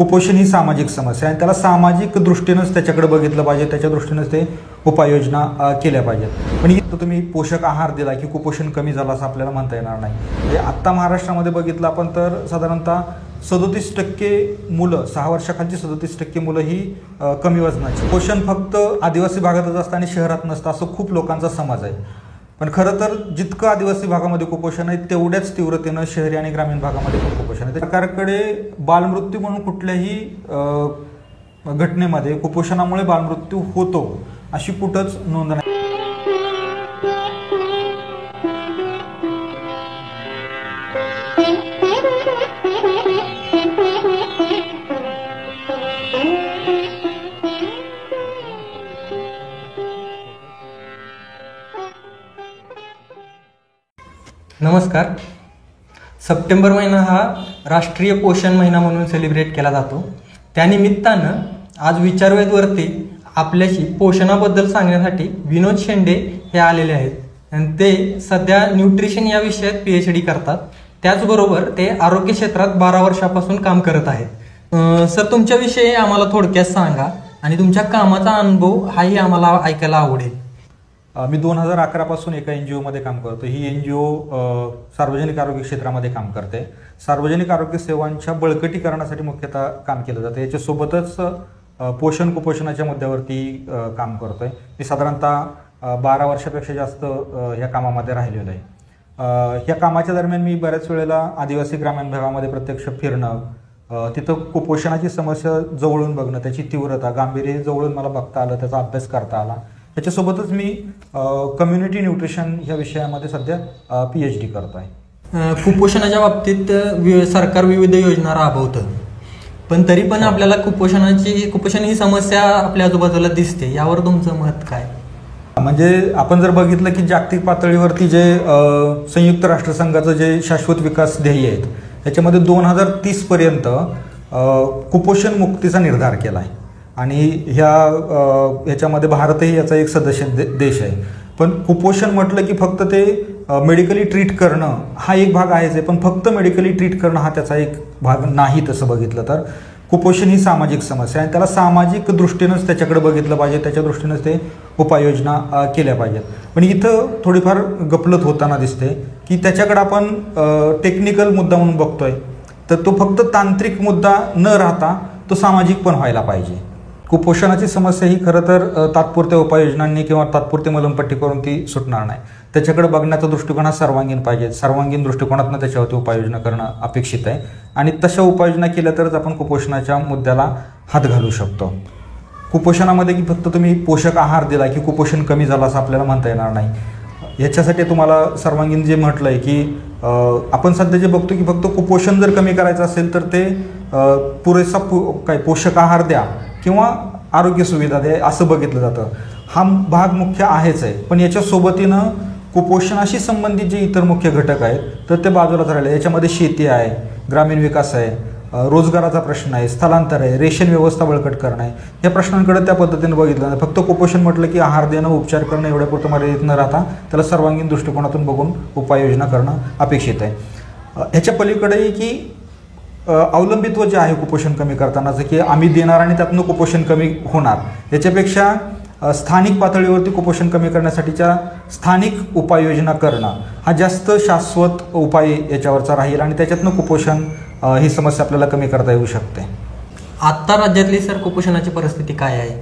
कुपोषण ही सामाजिक समस्या आहे आणि त्याला सामाजिक दृष्टीनंच त्याच्याकडे बघितलं पाहिजे, त्याच्या दृष्टीनंच ते उपाययोजना केल्या पाहिजेत। पण इथं तुम्ही पोषक आहार दिला की कुपोषण कमी झालं असं आपल्याला म्हणता येणार नाही। म्हणजे आत्ता महाराष्ट्रामध्ये बघितलं आपण तर साधारणतः 37% मुलं, 6 वर्षाखालची 37% मुलं ही कमी वजनाची। पोषण फक्त आदिवासी भागातच असतं आणि शहरात नसतं असं खूप लोकांचा समज आहे। पण खरं तर जितकं आदिवासी भागामध्ये कुपोषण आहे तेवढ्याच तीव्रतेनं शहरी आणि ग्रामीण भागामध्ये पण कुपोषण आहे। सरकारकडे बालमृत्यू म्हणून कुठल्याही घटनेमध्ये कुपोषणामुळे बालमृत्यू होतो अशी कुठंच नोंद नाही। नमस्कार। सप्टेंबर महिना हा राष्ट्रीय पोषण महिना म्हणून सेलिब्रेट केला जातो। त्यानिमित्तानं आज विचारवेधवरती आपल्याशी पोषणाबद्दल सांगण्यासाठी विनोद शेंडे हे आलेले आहेत आणि ते सध्या न्यूट्रिशन या विषयात PhD करतात। त्याचबरोबर ते आरोग्य क्षेत्रात 12 वर्षापासून काम करत आहेत। सर, तुमच्याविषयी आम्हाला थोडक्यात सांगा आणि तुमच्या कामाचा अनुभव हाही आम्हाला ऐकायला आवडेल। मी 2011 पासून एका NGO मध्ये काम करतो। ही NGO सार्वजनिक आरोग्य क्षेत्रामध्ये काम करते। सार्वजनिक आरोग्य सेवांच्या बळकटीकरणासाठी मुख्यतः काम केलं जातं। याच्यासोबतच पोषण कुपोषणाच्या मुद्द्यावरती काम करतोय। मी साधारणतः 12 वर्षापेक्षा जास्त ह्या कामामध्ये राहिलेलो आहे। ह्या कामाच्या दरम्यान मी बऱ्याच वेळेला आदिवासी ग्रामीण भागामध्ये प्रत्यक्ष फिरणं, तिथं कुपोषणाची समस्या जवळून बघणं, त्याची तीव्रता गांभीर्य जवळून मला बघता आलं, त्याचा अभ्यास करता आला। त्याच्यासोबतच मी कम्युनिटी न्यूट्रिशन ह्या विषयामध्ये सध्या PhD करतो आहे। कुपोषणाच्या बाबतीत सरकार विविध योजना राबवतं, पण तरी पण आपल्याला कुपोषण ही समस्या आपल्या आजूबाजूला दिसते। यावर तुमचं मत काय? म्हणजे आपण जर बघितलं की जागतिक पातळीवरती जे संयुक्त राष्ट्रसंघाचं जे शाश्वत विकास ध्येय आहेत त्याच्यामध्ये 2030 पर्यंत कुपोषण मुक्तीचा निर्धार केला आहे आणि ह्याच्यामध्ये भारतही याचा एक सदस्य देश आहे। पण कुपोषण म्हटलं की फक्त ते मेडिकली ट्रीट करणं हा एक भाग आहेच आहे, पण फक्त मेडिकली ट्रीट करणं हा त्याचा एक भाग नाही। तसं बघितलं तर कुपोषण ही सामाजिक समस्या आहे आणि त्याला सामाजिक दृष्टीनंच त्याच्याकडे बघितलं पाहिजे, त्याच्या दृष्टीनंच ते उपाययोजना केल्या पाहिजेत। पण इथं थोडीफार गफलत होताना दिसते की त्याच्याकडे आपण टेक्निकल मुद्दा म्हणून बघतोय, तर तो फक्त तांत्रिक मुद्दा न राहता तो सामाजिक पण व्हायला पाहिजे। कुपोषणाची समस्या ही खरं तर तात्पुरत्या उपाययोजनांनी किंवा तात्पुरती मलमपट्टी करून ती सुटणार नाही। त्याच्याकडे बघण्याचा दृष्टिकोन हा सर्वांगीण पाहिजे। सर्वांगीण दृष्टिकोनातून त्याच्यावरती उपाययोजना करणं अपेक्षित आहे आणि तशा उपाययोजना केल्या तरच आपण कुपोषणाच्या मुद्द्याला हात घालू शकतो। कुपोषणामध्ये की फक्त तुम्ही पोषक आहार दिला की कुपोषण कमी झालं असं आपल्याला म्हणता येणार नाही। याच्यासाठी तुम्हाला सर्वांगीण जे म्हटलं आहे की आपण सध्या जे बघतो की फक्त कुपोषण जर कमी करायचं असेल तर ते पुरेसा पोषक आहार द्या किंवा आरोग्य सुविधा द्या असं बघितलं जातं। हा भाग मुख्य आहेच आहे, पण याच्या सोबतीनं कुपोषणाशी संबंधित जे इतर मुख्य घटक आहेत तर ते बाजूलाच राहिले। याच्यामध्ये शेती आहे, ग्रामीण विकास आहे, रोजगाराचा प्रश्न आहे, स्थलांतर आहे, रेशन व्यवस्था बळकट करणं आहे। या प्रश्नांकडे त्या पद्धतीने बघितलं नाही। फक्त कुपोषण म्हटलं की आहार देणं, उपचार करणं एवढ्यापुरतं मर्यादित न राहता त्याला सर्वांगीण दृष्टिकोनातून बघून उपाययोजना करणं अपेक्षित आहे। ह्याच्या पलीकडेही की अवलंबित्व जे आहे कुपोषण कमी करतानाचं की आम्ही देणार आणि त्यातनं कुपोषण कमी होणार, याच्यापेक्षा स्थानिक पातळीवरती कुपोषण कमी करण्यासाठीच्या स्थानिक उपाययोजना करणं हा जास्त शाश्वत उपाय याच्यावरचा राहील आणि त्याच्यातनं कुपोषण ही समस्या आपल्याला कमी करता येऊ शकते। आत्ता राज्यातली सर कुपोषणाची परिस्थिती काय आहे?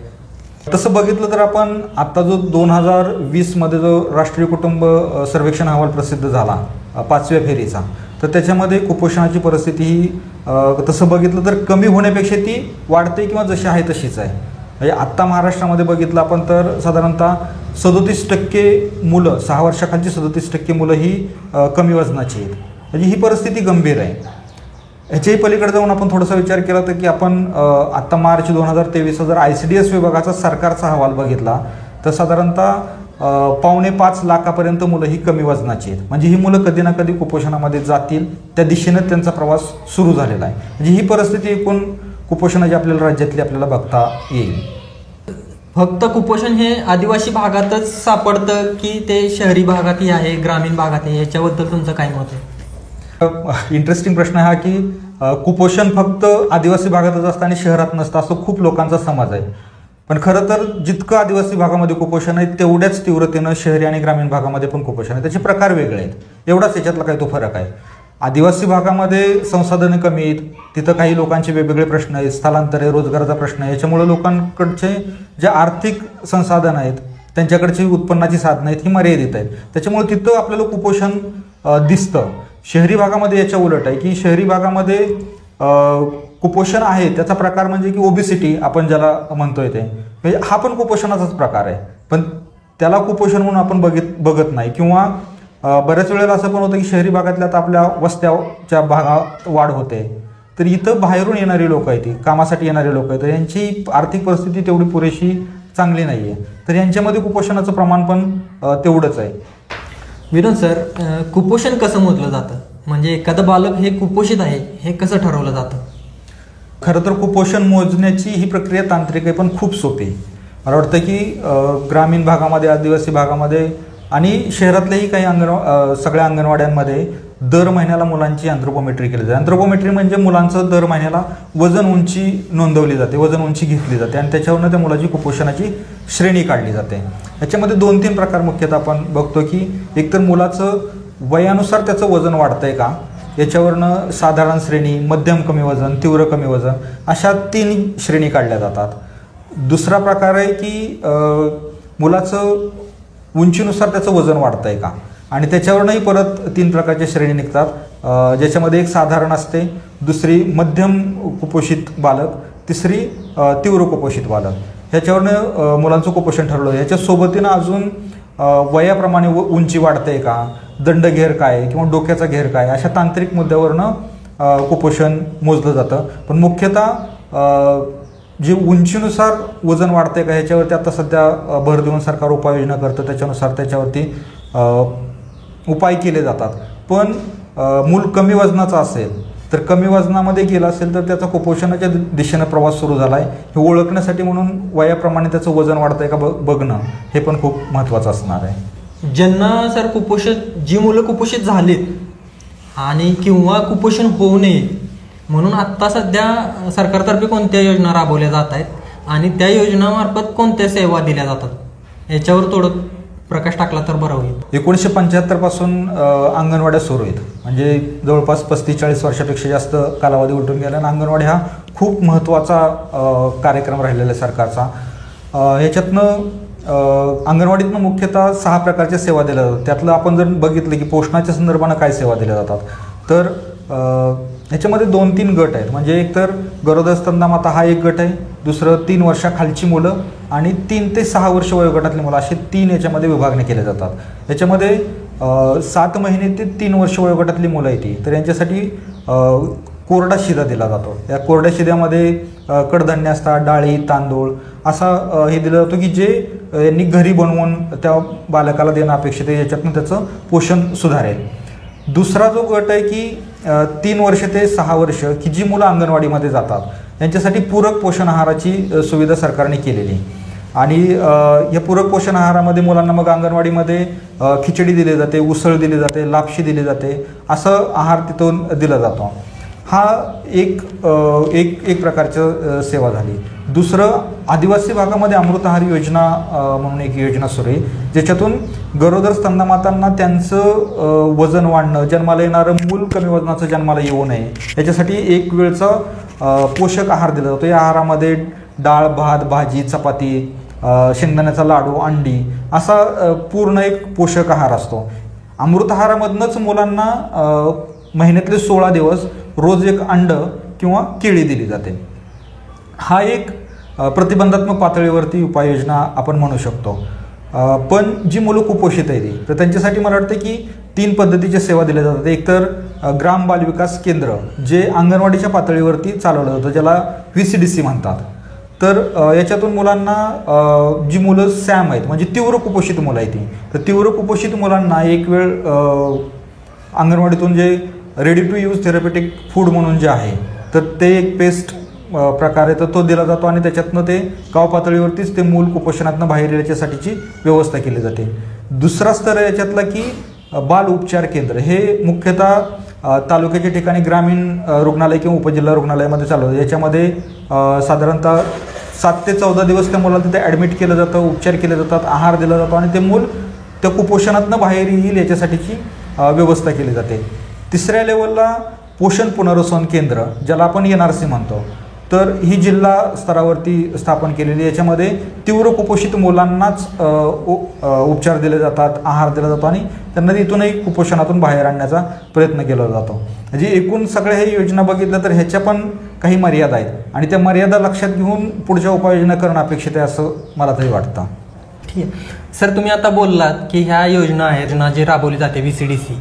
तसं बघितलं तर आपण आत्ता जो 2020 मध्ये जो राष्ट्रीय कुटुंब सर्वेक्षण अहवाल प्रसिद्ध झाला 5व्या फेरीचा, तर त्याच्यामध्ये कुपोषणाची परिस्थिती ही तसं बघितलं तर कमी होण्यापेक्षा ती वाढते किंवा जशी आहे तशीच आहे। म्हणजे आत्ता महाराष्ट्रामध्ये बघितलं आपण तर साधारणतः 37% मुलं, 6 वर्षाखालची 37% मुलं ही कमी वजनाची आहेत। म्हणजे ही परिस्थिती गंभीर आहे। ह्याच्याही पलीकडे जाऊन आपण थोडासा विचार केला तर की आपण आत्ता मार्च 2023 जर ICDS विभागाचा सरकारचा अहवाल बघितला तर साधारणतः 4.25 लाखापर्यंत मुलं ही कमी वजनाची आहेत। म्हणजे ही मुलं कधी ना कधी कुपोषणामध्ये जातील, त्या दिशेनं त्यांचा प्रवास सुरू झालेला आहे। म्हणजे ही परिस्थिती एकूण कुपोषणाची आपल्याला राज्यातली आपल्याला बघता येईल। फक्त कुपोषण हे आदिवासी भागातच सापडतं की ते शहरी भागातही आहे, ग्रामीण भागातही? याच्याबद्दल तुमचं काय मत आहे? इंटरेस्टिंग प्रश्न हा की कुपोषण फक्त आदिवासी भागातच असतं आणि शहरात नसतं असं खूप लोकांचा समज आहे. पण खरं तर जितकं आदिवासी भागामध्ये कुपोषण आहे तेवढ्याच तीव्रतेनं शहरी आणि ग्रामीण भागामध्ये पण कुपोषण आहे. त्याचे प्रकार वेगळे आहेत, एवढाच याच्यातला काही तो फरक आहे. आदिवासी भागामध्ये संसाधनं कमी आहेत, तिथं काही लोकांचे वेगवेगळे प्रश्न आहेत, स्थलांतर आहे, रोजगाराचा प्रश्न आहे. याच्यामुळे लोकांकडचे जे आर्थिक संसाधन आहेत, त्यांच्याकडची उत्पन्नाची साधनं आहेत ही मर्यादित आहेत. त्याच्यामुळे तिथं आपल्याला कुपोषण दिसतं. शहरी भागामध्ये याच्या उलट आहे की शहरी भागामध्ये कुपोषण आहे त्याचा प्रकार म्हणजे की ओबिसिटी आपण ज्याला म्हणतोय ते, म्हणजे हा पण कुपोषणाचाच प्रकार आहे, पण त्याला कुपोषण म्हणून आपण बघत नाही. किंवा बऱ्याच वेळेला असं पण होतं की शहरी भागातल्या आता आपल्या वस्त्याच्या भागात वाढ होते, तर इथं बाहेरून येणारी लोक आहेत, कामासाठी येणारी लोक आहेत, तर यांची आर्थिक परिस्थिती तेवढी पुरेशी चांगली नाही आहे, तर यांच्यामध्ये कुपोषणाचं प्रमाण पण तेवढंच आहे. विनोद सर, कुपोषण कसं मोजलं जातं? म्हणजे एखादं बालक हे कुपोषित आहे हे कसं ठरवलं जातं? खरं तर कुपोषण मोजण्याची ही प्रक्रिया तांत्रिक आहे पण खूप सोपी आहे. मला वाटतं की ग्रामीण भागामध्ये, आदिवासी भागामध्ये आणि शहरातल्याही काही सगळ्या अंगणवाड्यांमध्ये दर महिन्याला मुलांची अँथ्रोपोमेट्री केली जाते. अँथ्रोपोमेट्री म्हणजे मुलांचं दर महिन्याला वजन उंची नोंदवली जाते, वजन उंची घेतली जाते आणि त्याच्यावरनं त्या मुलाची कुपोषणाची श्रेणी काढली जाते. याच्यामध्ये 2-3 प्रकार मुख्यतः आपण बघतो की एकतर मुलाचं वयानुसार त्याचं वजन वाढतंय का, याच्यावरनं साधारण श्रेणी, मध्यम कमी वजन, तीव्र कमी वजन अशा 3 श्रेणी काढल्या जातात. दुसरा प्रकार आहे की मुलाचं उंचीनुसार त्याचं वजन वाढतंय का, आणि त्याच्यावरनंही परत 3 प्रकारच्या श्रेणी निघतात, ज्याच्यामध्ये एक साधारण असते, दुसरी मध्यम कुपोषित बालक, तिसरी तीव्र कुपोषित बालक. ह्याच्यावरनं मुलांचं कुपोषण ठरवलं. ह्याच्या सोबतीनं अजून वयाप्रमाणे उंची वाढते का, दंडघेर काय किंवा डोक्याचा घेर काय, अशा तांत्रिक मुद्द्यावरनं कुपोषण मोजलं जातं. पण मुख्यतः जे उंचीनुसार वजन वाढते का ह्याच्यावरती आता सध्या भर देऊन सरकार उपाययोजना करतं, त्याच्यानुसार त्याच्यावरती उपाय केले जातात. पण मूल कमी वजनाचं असेल तर कमी वजनामध्ये गेला असेल तर त्याचा कुपोषणाच्या दिशेनं प्रवास सुरू झाला आहे हे ओळखण्यासाठी म्हणून वयाप्रमाणे त्याचं वजन वाढतंय का बघणं हे पण खूप महत्त्वाचं असणार आहे. ज्यांना सर जी मुलं कुपोषित झालीत आणि किंवा कुपोषण होऊ नये म्हणून आत्ता सध्या सरकारतर्फे कोणत्या योजना राबवल्या जात आहेत आणि त्या योजनामार्फत कोणत्या सेवा दिल्या जातात याच्यावर थोडं प्रकाश टाकला तर बरं होईल. 1975 पासून अंगणवाड्या सुरू आहेत, म्हणजे जवळपास 35-40 वर्षापेक्षा जास्त कालावधी उलटून गेला आणि अंगणवाडी हा खूप महत्त्वाचा कार्यक्रम राहिलेला आहे सरकारचा. ह्याच्यातनं अंगणवाडीतनं मुख्यतः 6 प्रकारच्या सेवा दिल्या जातात. त्यातलं आपण जर बघितलं की पोषणाच्या संदर्भानं काय सेवा दिल्या जातात तर ह्याच्यामध्ये 2-3 गट आहेत. म्हणजे एक तर गरोदर स्तनदामाता हा एक गट आहे, दुसरं 3 वर्षाखालची मुलं आणि 3 ते 6 वर्ष वयोगटातली मुलं असे 3 याच्यामध्ये विभागणी केल्या जातात. याच्यामध्ये 7 महिने ते 3 वर्ष वयोगटातली मुलं येते तर यांच्यासाठी कोरडा शिधा दिला जातो. या कोरड्या शिध्यामध्ये कडधान्य असतात, डाळी, तांदूळ असा हे दिलं जातं की जे यांनी घरी बनवून त्या बालकाला देणं अपेक्षित आहे, याच्यातून त्याचं पोषण सुधारेल. दुसरा जो गट आहे की 3 वर्ष ते 6 वर्ष की जी मुलं अंगणवाडीमध्ये जातात यांच्यासाठी पूरक पोषण आहाराची सुविधा सरकारने केलेली आणि या पूरक पोषण आहारामध्ये मुलांना मग अंगणवाडीमध्ये खिचडी दिली जाते, उसळ दिली जाते, लापशी दिली जाते, असं आहार तिथून दिला जातो. हा एक प्रकारचं सेवा झाली. दुसरं आदिवासी भागामध्ये अमृतहार योजना म्हणून एक योजना सुरू आहे, ज्याच्यातून गरोदर स्तनदामातांना त्यांचं वजन वाढणं, जन्माला येणारं मूल कमी वजनाचं जन्माला येऊ नये याच्यासाठी एक वेळचा पोषक आहार दिला जातो. या आहारामध्ये डाळ, भात, भाजी, चपाती, शेंगदाण्याचा लाडू, अंडी असा पूर्ण एक पोषक आहार असतो. अमृतहारामधनंच मुलांना महिन्यातले 16 दिवस रोज एक अंड किंवा केळी दिली जाते. हा एक प्रतिबंधात्मक पातळीवरती उपाययोजना आपण म्हणू शकतो. पण जी मुलं कुपोषित आहेत तर त्यांच्यासाठी मला वाटतं की 3 पद्धतीच्या सेवा दिल्या जातात. एक तर ग्राम बालविकास केंद्र जे अंगणवाडीच्या पातळीवरती चालवलं जातं, ज्याला VCDC म्हणतात. तर याच्यातून मुलांना जी मुलं सॅम आहेत म्हणजे तीव्र कुपोषित मुलं आहेत तर तीव्र कुपोषित मुलांना एक वेळ अंगणवाडीतून जे रेडी टू यूज थेरपेटिक फूड म्हणून जे आहे तर ते एक पेस्ट प्रकार आहे तर तो दिला जातो आणि त्याच्यातनं ते गाव पातळीवरतीच ते मूल कुपोषणातनं बाहेर येण्यासाठीची व्यवस्था केली जाते. दुसरा स्तर आहे याच्यातला की बाल उपचार केंद्र. हे मुख्यतः तालुक्याच्या ठिकाणी ग्रामीण रुग्णालय किंवा उपजिल्हा रुग्णालयामध्ये चालू होतं. याच्यामध्ये साधारणतः 7 ते 14 दिवस त्या मुलाला तिथे ॲडमिट केलं जातं, उपचार केले जातात, आहार दिला जातो आणि ते मूल त्या कुपोषणातनं बाहेर येईल याच्यासाठीची व्यवस्था केली जाते. 3ऱ्या लेवलला पोषण पुनर्वसन केंद्र, ज्याला आपण NRC म्हणतो, तर ही जिल्हा स्तरावरती स्थापन केलेली. याच्यामध्ये तीव्र कुपोषित मुलांनाच उपचार दिले जातात, आहार दिला जातो आणि त्यांना तिथूनही कुपोषणातून बाहेर आणण्याचा प्रयत्न केला जातो. म्हणजे एकूण सगळ्या हे योजना बघितल्या तर ह्याच्या पण काही मर्यादा आहेत आणि त्या मर्यादा लक्षात घेऊन पुढच्या उपाययोजना करणं अपेक्षित आहे असं मला तरी वाटतं. ठीक आहे सर, तुम्ही आता बोललात की ह्या योजना जी राबवली जाते VCDC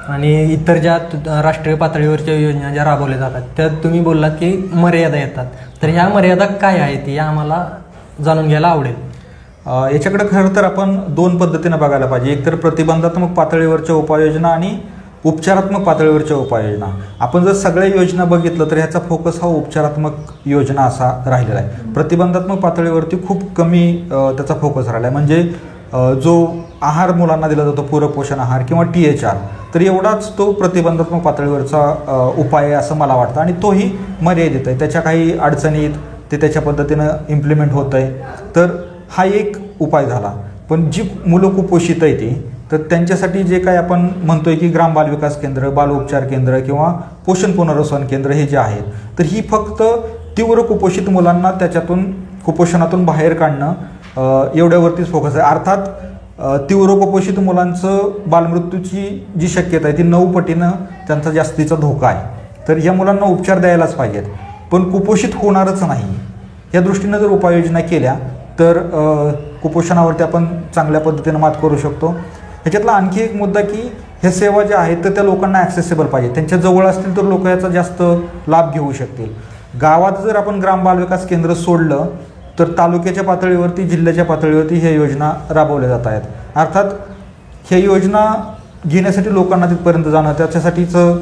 आणि इतर ज्या राष्ट्रीय पातळीवरच्या योजना ज्या राबवल्या जातात त्या तुम्ही बोललात की मर्यादा येतात, तर ह्या मर्यादा काय आहेत या आम्हाला जाणून घ्यायला आवडेल. याच्याकडे खरं तर आपण 2 पद्धतीनं बघायला पाहिजे. एक तर प्रतिबंधात्मक पातळीवरच्या उपाययोजना आणि उपचारात्मक पातळीवरच्या उपाययोजना. आपण जर सगळ्या योजना बघितलं तर ह्याचा फोकस हा उपचारात्मक योजना असा राहिलेला आहे. प्रतिबंधात्मक पातळीवरती खूप कमी त्याचा फोकस राहिला आहे. म्हणजे जो आहार मुलांना दिला जातो, पूरक पोषण आहार किंवा THR, तर एवढाच तो प्रतिबंधात्मक पातळीवरचा उपाय आहे असं मला वाटतं आणि तोही मर्यादित आहे. त्याच्या काही अडचणीत ते त्याच्या पद्धतीनं इम्प्लिमेंट होत आहे, तर हा एक उपाय झाला. पण जी मुलं कुपोषित आहे ती, तर त्यांच्यासाठी जे काही आपण म्हणतोय की ग्राम बाल विकास केंद्र, बाल उपचार केंद्र किंवा पोषण पुनर्वसन केंद्र हे जे आहेत, तर ही फक्त तीव्र कुपोषित मुलांना त्याच्यातून कुपोषणातून बाहेर काढणं एवढ्यावरतीच फोकस आहे. अर्थात तीव्र कुपोषित मुलांचं बालमृत्यूची जी शक्यता आहे ती 9 पटीनं त्यांचा जास्तीचा धोका आहे. तर या मुलांना उपचार द्यायलाच पाहिजेत, पण कुपोषित होणारच नाही या दृष्टीनं जर उपाययोजना केल्या तर कुपोषणावरती आपण चांगल्या पद्धतीनं मात करू शकतो. ह्याच्यातला आणखी एक मुद्दा की ह्या सेवा ज्या आहेत तर त्या लोकांना ॲक्सेसिबल पाहिजे. त्यांच्या जवळ असतील तर लोक याचा जास्त लाभ घेऊ शकतील. गावात जर आपण ग्राम बाल विकास केंद्र सोडलं तर तालुक्याच्या पातळीवरती, जिल्ह्याच्या पातळीवरती ह्या योजना राबवल्या जात आहेत. अर्थात ह्या योजना घेण्यासाठी लोकांना तिथपर्यंत जाणं, त्याच्यासाठीचं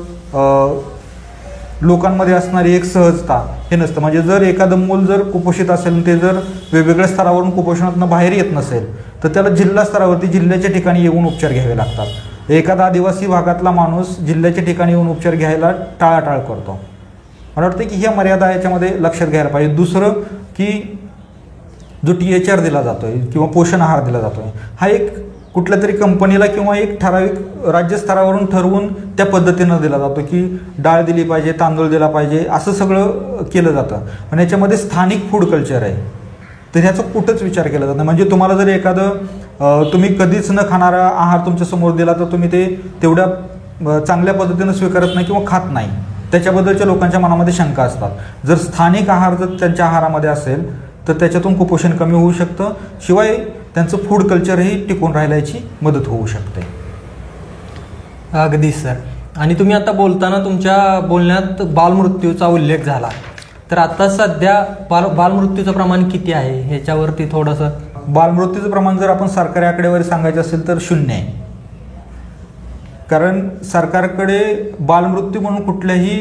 लोकांमध्ये असणारी एक सहजता हे नसतं. म्हणजे जर एखादं मूल जर कुपोषित असेल, ते जर वेगवेगळ्या स्तरावरून कुपोषणातून बाहेर येत नसेल तर त्याला जिल्हा स्तरावरती, जिल्ह्याच्या ठिकाणी येऊन उपचार घ्यावे लागतात. एखादा आदिवासी भागातला माणूस जिल्ह्याच्या ठिकाणी येऊन उपचार घ्यायला टाळाटाळ करतो. मला वाटतं की ह्या मर्यादा याच्यामध्ये लक्षात घ्यायला पाहिजे. दुसरं की जो THR दिला जातोय किंवा पोषण आहार दिला जातोय हा एक कुठल्या तरी कंपनीला किंवा एक ठराविक राज्यस्तरावरून ठरवून त्या पद्धतीनं दिला जातो की डाळ दिली पाहिजे, तांदूळ दिला पाहिजे, असं सगळं केलं जातं. पण याच्यामध्ये स्थानिक फूड कल्चर आहे, तर ह्याचा कुठंच विचार केला जात नाही. म्हणजे तुम्हाला जर एखादं तुम्ही कधीच न खाणारा आहार तुमच्यासमोर दिला तर तुम्ही ते तेवढ्या चांगल्या पद्धतीनं स्वीकारत नाही किंवा खात नाही. त्याच्याबद्दलच्या लोकांच्या मनामध्ये शंका असतात. जर स्थानिक आहार जर त्यांच्या आहारामध्ये असेल तर त्याच्यातून कुपोषण कमी होऊ शकतं, शिवाय त्यांचं फूड कल्चरही टिकून राहण्याची मदत होऊ शकते. अगदी सर. आणि तुम्ही आता बोलताना तुमच्या बोलण्यात बालमृत्यूचा उल्लेख झाला, तर आता सध्या बालमृत्यूचं प्रमाण किती आहे ह्याच्यावरती थोडंसं. बालमृत्यूचं प्रमाण जर आपण सरकारी आकडेवारी सांगायचं असेल तर 0 आहे. कारण सरकारकडे बालमृत्यू म्हणून कुठल्याही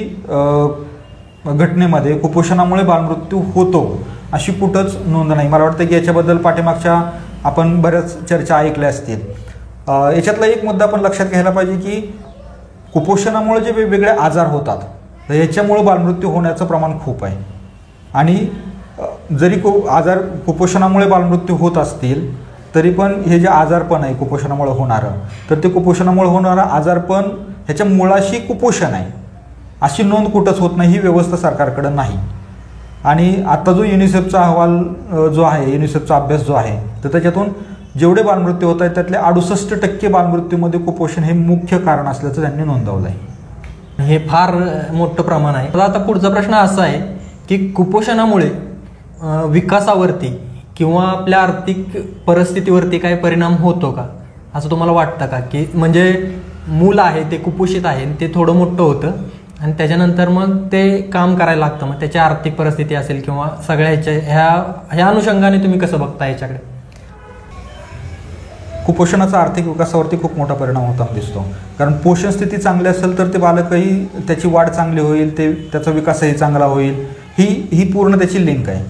घटनेमध्ये कुपोषणामुळे बालमृत्यू होतो अशी कुठंच नोंद नाही. मला वाटतं की याच्याबद्दल पाठीमागच्या आपण बऱ्याच चर्चा ऐकल्या असतील. याच्यातला एक मुद्दा आपण लक्षात घ्यायला पाहिजे की कुपोषणामुळे जे वेगवेगळे आजार होतात तर याच्यामुळे बालमृत्यू होण्याचं प्रमाण खूप आहे. आणि जरी कुपोषणामुळे बालमृत्यू होत असतील तरी पण हे जे आजारपण आहे कुपोषणामुळे होणारं, तर ते कुपोषणामुळे होणारं आजारपण ह्याच्या मुळाशी कुपोषण आहे अशी नोंद कुठंच होत नाही. ही व्यवस्था सरकारकडं नाही. आणि आता जो युनिसेफचा अहवाल जो आहे, युनिसेफचा अभ्यास जो आहे, तर त्याच्यातून जेवढे बालमृत्यू होत आहेत त्यातले 68% बालमृत्यूमध्ये कुपोषण हे मुख्य कारण असल्याचं त्यांनी नोंदवलं आहे. हे फार मोठं प्रमाण आहे. मला आता पुढचा प्रश्न असा आहे की कुपोषणामुळे विकासावरती किंवा आपल्या आर्थिक परिस्थितीवरती काय परिणाम होतो का असं तुम्हाला वाटतं का? की म्हणजे मूल आहे ते कुपोषित आहे, ते थोडं मोठं होतं आणि त्याच्यानंतर मग ते काम करायला लागतं, मग त्याची आर्थिक परिस्थिती असेल किंवा सगळ्या ह्या अनुषंगाने तुम्ही कसं बघता याच्याकडे? कुपोषणाचा आर्थिक विकासावरती खूप मोठा परिणाम होताना दिसतो. कारण पोषण स्थिती चांगली असेल तर ते बालकही त्याची वाढ चांगली होईल, त्याचा विकासही चांगला होईल. ही पूर्ण त्याची लिंक आहे.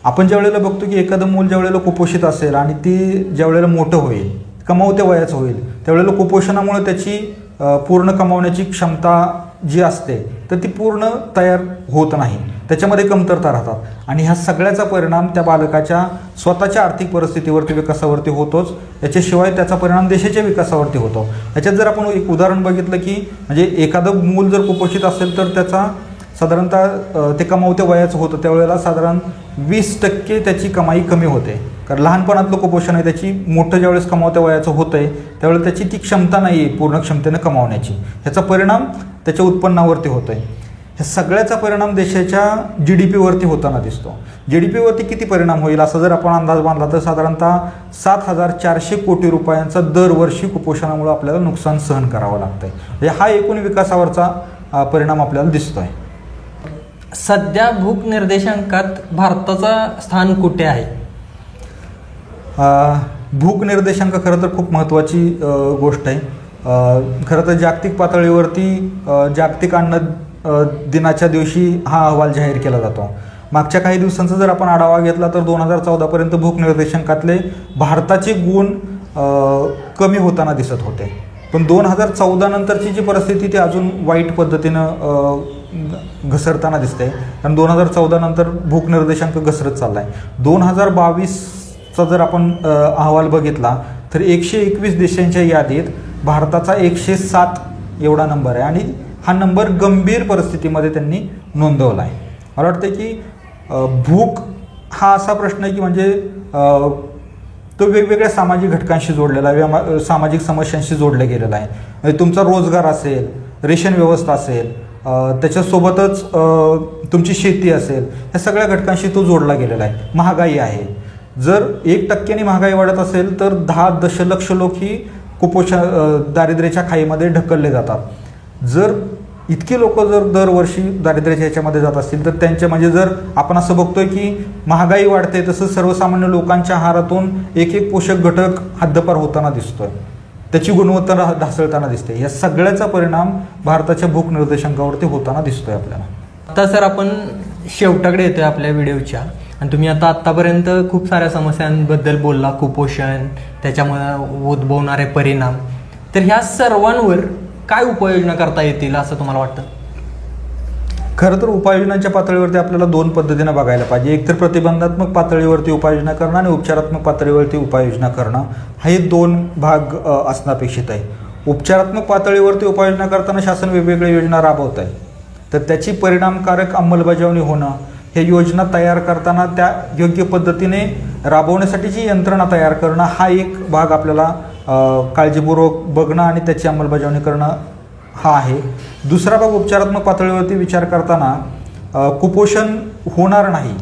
आपण ज्या वेळेला बघतो की एखादं मूल ज्या वेळेला कुपोषित असेल आणि ती ज्या वेळेला मोठं होईल, कमावत्या वयाचं होईल, त्यावेळेला कुपोषणामुळे त्याची पूर्ण कमावण्याची क्षमता जी असते तर ती पूर्ण तयार होत नाही, त्याच्यामध्ये कमतरता राहतात आणि ह्या सगळ्याचा परिणाम त्या बालकाच्या स्वतःच्या आर्थिक परिस्थितीवरती, विकासावरती होतोच. याच्याशिवाय त्याचा परिणाम देशाच्या विकासावरती होतो. याच्यात जर आपण एक उदाहरण बघितलं की म्हणजे एखादं मूल जर कुपोषित असेल तर त्याचा साधारणतः ते कमावत्या वयाचं होतं त्यावेळेला साधारण 20% त्याची कमाई कमी होते. कारण लहानपणातलं कुपोषण आहे, त्याची मोठं ज्यावेळेस कमावत्या वयाचं होतं आहे त्यावेळेला त्याची ती क्षमता नाही आहे पूर्ण क्षमतेनं कमावण्याची. ह्याचा परिणाम त्याच्या उत्पन्नावरती होतो आहे. ह्या सगळ्याचा परिणाम देशाच्या GDP वरती होताना दिसतो. GDP वरती किती परिणाम होईल असा जर आपण अंदाज बांधला तर साधारणतः 7,400 कोटी रुपयांचा दरवर्षी कुपोषणामुळे आपल्याला नुकसान सहन करावं लागतंय. म्हणजे हा एकूण विकासावरचा परिणाम आपल्याला दिसतोय. सध्या भूक निर्देशांकात भारताचा स्थान कुठे आहे? भूक निर्देशांक खरं तर खूप महत्त्वाची गोष्ट आहे. खरं तर जागतिक पातळीवरती जागतिक अन्न दिनाच्या दिवशी हा अहवाल जाहीर केला जातो. मागच्या काही दिवसांचा जर आपण आढावा घेतला तर 2014पर्यंत भूक निर्देशांकातले भारताचे गुण कमी होताना दिसत होते. पण 2014 नंतरची जी परिस्थिती ती अजून वाईट पद्धतीनं घसरताना दिसते. कारण 2014 नंतर भूक निर्देशांक घसरत चालला आहे. 2022चा जर आपण अहवाल बघितला तर 121 देशांच्या यादीत भारताचा 107 एवढा नंबर आहे आणि हा नंबर गंभीर परिस्थितीमध्ये त्यांनी नोंदवला आहे. मला वाटतं की भूक हा असा प्रश्न आहे की म्हणजे तो वेगवेगळ्या सामाजिक घटकांशी जोडलेला आहे, सामाजिक समस्यांशी जोडला गेलेला आहे. म्हणजे तुमचा रोजगार असेल, रेशन व्यवस्था असेल, त्याच्यासोबतच तुमची शेती असेल, ह्या सगळ्या घटकांशी तो जोडला गेलेला आहे. महागाई आहे, जर 1% महागाई वाढत असेल तर 10 दशलक्ष लोक ही दारिद्र्याच्या खाईमध्ये ढकलले जातात. जर इतके लोक जर दरवर्षी दारिद्र्याच्या ह्याच्यामध्ये जात असतील तर त्यांच्या म्हणजे जर आपण असं बघतोय की महागाई वाढते तसं सर्वसामान्य लोकांच्या आहारातून एक पोषक घटक हद्दपार होताना दिसतोय, त्याची गुणवत्ता ढासळताना दिसते. या सगळ्याचा परिणाम भारताच्या भूक निर्देशांकावरती होताना दिसतोय आपल्याला. आता सर आपण शेवटाकडे येतोय आपल्या व्हिडिओच्या आणि तुम्ही आतापर्यंत खूप साऱ्या समस्यांबद्दल बोलला, कुपोषण, त्याच्यामुळे उद्भवणारे परिणाम. तर ह्या सर्वांवर काय उपाययोजना करता येतील असं तुम्हाला वाटतं? खरं तर उपाययोजनांच्या पातळीवरती आपल्याला 2 पद्धतीनं बघायला पाहिजे. एक तर प्रतिबंधात्मक पातळीवरती उपाययोजना करणं आणि उपचारात्मक पातळीवरती उपाययोजना करणं, हे 2 भाग असणं अपेक्षित आहे. उपचारात्मक पातळीवरती उपाययोजना करताना शासन वेगवेगळ्या योजना राबवत आहे, तर त्याची परिणामकारक अंमलबजावणी होणं, हे योजना तयार करताना त्या योग्य पद्धतीने राबवण्यासाठीची यंत्रणा तयार करणं, हा एक भाग आपल्याला काळजीपूर्वक बघणं आणि त्याची अंमलबजावणी करणं हा आहे. दुसरा भाग उपचारात्मक पातळीवरती विचार करताना कुपोषण होणार नाही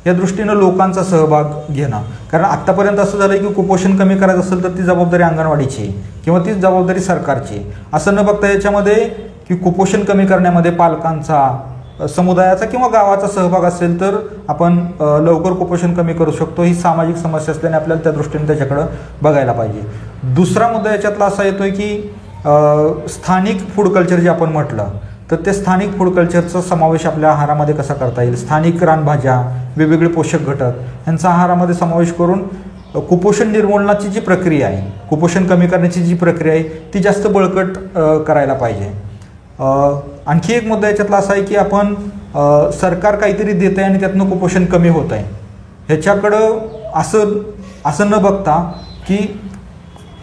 या दृष्टीनं लोकांचा सहभाग घेणं. कारण आत्तापर्यंत असं झालं की कुपोषण कमी करायचं असेल तर ती जबाबदारी अंगणवाडीची किंवा ती जबाबदारी सरकारची, असं न बघता याच्यामध्ये की कुपोषण कमी करण्यामध्ये पालकांचा, समुदायाचा किंवा गावाचा सहभाग असेल तर आपण लवकर कुपोषण कमी करू शकतो. ही सामाजिक समस्या असल्याने आपल्याला त्या दृष्टीने त्याच्याकडं बघायला पाहिजे. दुसरा मुद्दा याच्यातला असा येतोय की स्थानिक फूड कल्चर जे आपण म्हटलं तर ते स्थानिक फूड कल्चरचा समावेश आपल्या आहारामध्ये कसा करता येईल. स्थानिक रानभाज्या, वेगवेगळे पोषक घटक यांचा आहारामध्ये समावेश करून कुपोषण निर्मूलनाची जी प्रक्रिया आहे, कुपोषण कमी करण्याची जी प्रक्रिया आहे ती जास्त बळकट करायला पाहिजे. आणखी एक मुद्दा याच्यातला असा आहे की आपण सरकार काहीतरी देत आहे आणि त्यातनं कुपोषण कमी होत आहे, ह्याच्याकडं असं न बघता की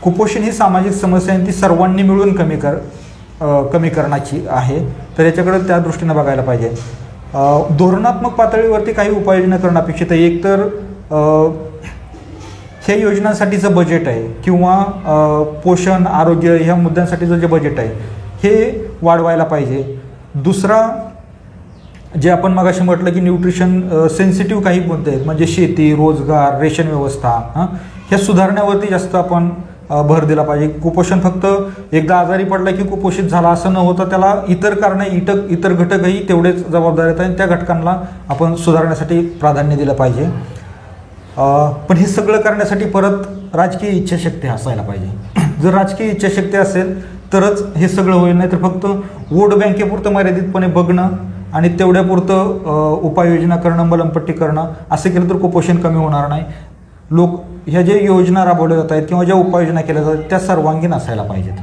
कुपोषण ही सामाजिक समस्या आहे, ती सर्वांनी मिळून कमी करण्याची आहे, तर याच्याकडं त्या दृष्टीनं बघायला पाहिजे. धोरणात्मक पातळीवरती काही उपाययोजना करणं अपेक्षित आहे. एक तर ह्या योजनांसाठीचं बजेट आहे किंवा पोषण, आरोग्य ह्या मुद्द्यांसाठीचं जे बजेट आहे हे वाढवायला पाहिजे. दुसरा जे आपण मगाशी म्हटलं की न्यूट्रिशन सेन्सिटिव्ह काही मुद्दे आहेत, म्हणजे शेती, रोजगार, रेशन व्यवस्था, ह्या सुधारण्यावरती जास्त आपण भर दिला पाहिजे. कुपोषण फक्त एकदा आजारी पडला की कुपोषित झाला असं न होता त्याला इतर कारणे, इतर घटकही तेवढेच जबाबदार आहेत आणि त्या घटकांना आपण सुधारण्यासाठी प्राधान्य दिलं पाहिजे. पण हे सगळं करण्यासाठी परत राजकीय इच्छाशक्ती असायला पाहिजे. जर राजकीय इच्छाशक्ती असेल तरच हे सगळं होईल, नाही तर फक्त वोट बँकेपुरतं मर्यादितपणे बघणं आणि तेवढ्यापुरतं उपाययोजना करणं, मलमपट्टी करणं असं केलं तर कुपोषण कमी होणार नाही. ह्या ज्या योजना राबवल्या जात आहेत किंवा ज्या उपाययोजना केल्या जातात त्या सर्वांगीण असायला पाहिजेत.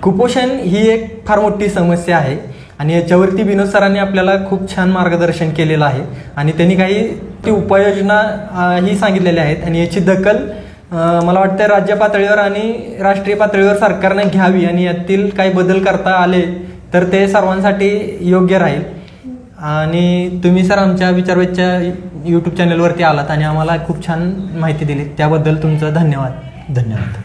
कुपोषण ही एक फार मोठी समस्या आहे आणि याच्यावरती विनोद सरांनी आपल्याला खूप छान मार्गदर्शन केलेलं आहे आणि त्यांनी काही ती उपाययोजना ही सांगितलेल्या आहेत आणि याची दखल मला वाटतं राज्य पातळीवर आणि राष्ट्रीय पातळीवर सरकारने घ्यावी आणि यातील काही बदल करता आले तर ते सर्वांसाठी योग्य राहील. आणि तुम्ही सर आमच्या विचारवेदच्या यूट्यूब चॅनलवरती आलात आणि आम्हाला खूप छान माहिती दिली त्याबद्दल तुमचं धन्यवाद. धन्यवाद.